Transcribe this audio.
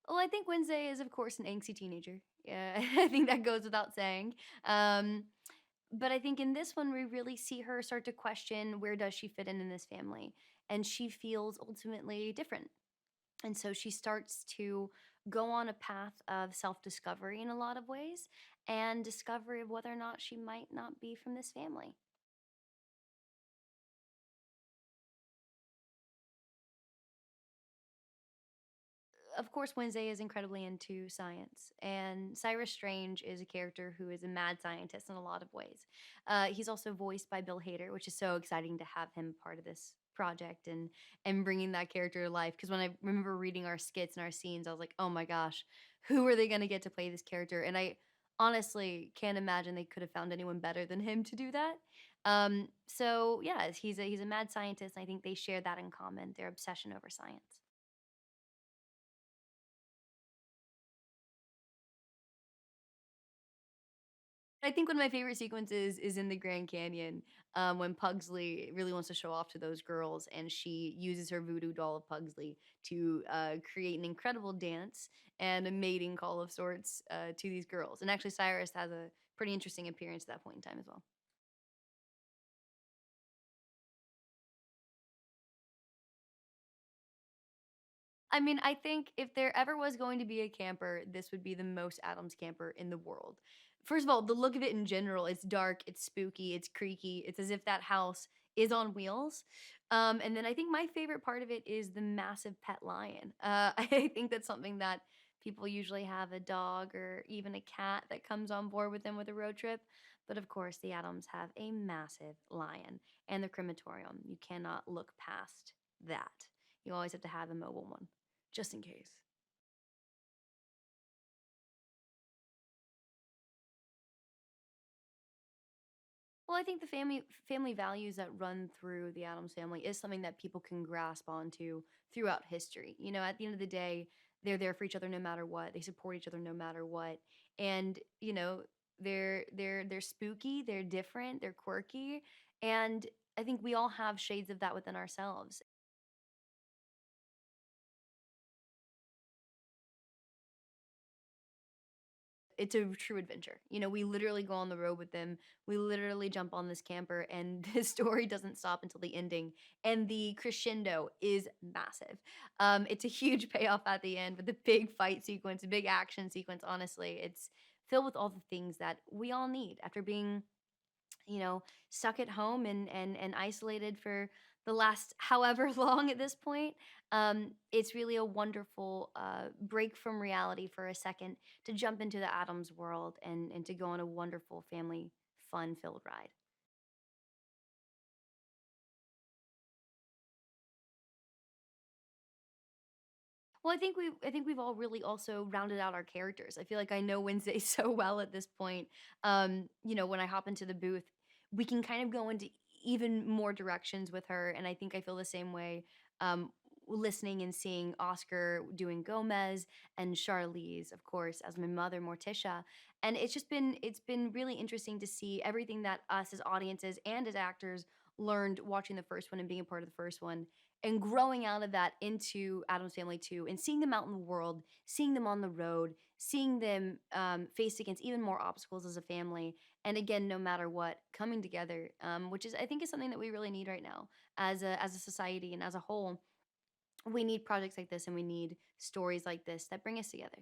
Well, I think Wednesday is, of course, an angsty teenager. Yeah, I think that goes without saying. Um, but I think in this one, we really see her start to question where does she fit in this family, and she feels ultimately different. And so she starts to go on a path of self discovery in a lot of ways and discovery of whether or not she might not be from this family. Of course, Wednesday is incredibly into science, and Cyrus Strange is a character who is a mad scientist in a lot of ways. He's also voiced by Bill Hader, which is so exciting to have him part of this project and bringing that character to life. Because when I remember reading our skits and our scenes, I was like, oh my gosh, who are they going to get to play this character? And I honestly can't imagine they could have found anyone better than him to do that. So yeah, he's a mad scientist. And I think they share that in common, their obsession over science. I think one of my favorite sequences is in the Grand Canyon, when Pugsley really wants to show off to those girls, and she uses her voodoo doll of Pugsley to create an incredible dance and a mating call of sorts to these girls. And actually, Cyrus has a pretty interesting appearance at that point in time as well. I mean, I think if there ever was going to be a camper, this would be the most Adams camper in the world. First of all, the look of it in general, it's dark, it's spooky, it's creaky. It's as if that house is on wheels. And then I think my favorite part of it is the massive pet lion. I think that's something that people usually have a dog or even a cat that comes on board with them with a road trip. But of course, the Adams have a massive lion and the crematorium. You cannot look past that. You always have to have a mobile one just in case. Well, I think the family values that run through the Adams family is something that people can grasp onto throughout history. You know, at the end of the day, they're there for each other no matter what. They support each other no matter what. And, you know, they're spooky, they're different, they're quirky, and I think we all have shades of that within ourselves. It's a true adventure. You know, we literally go on the road with them. We literally jump on this camper, and the story doesn't stop until the ending. And the crescendo is massive. It's a huge payoff at the end with the big fight sequence, a big action sequence. Honestly, it's filled with all the things that we all need after being, you know, stuck at home and isolated for the last however long at this point. It's really a wonderful break from reality for a second to jump into the Adams world and to go on a wonderful family fun filled ride. Well, I think we've all really also rounded out our characters. I feel like I know Wednesday so well at this point. You know, when I hop into the booth, we can kind of go into even more directions with her, and I think I feel the same way. Listening and seeing Oscar doing Gomez and Charlize, of course, as my mother Morticia, and it's been really interesting to see everything that us as audiences and as actors learned watching the first one and being a part of the first one and growing out of that into Adam's Family 2 and seeing them out in the world, seeing them on the road, seeing them face against even more obstacles as a family. And again, no matter what, coming together, which is I think is something that we really need right now as a society and as a whole. We need projects like this and we need stories like this that bring us together.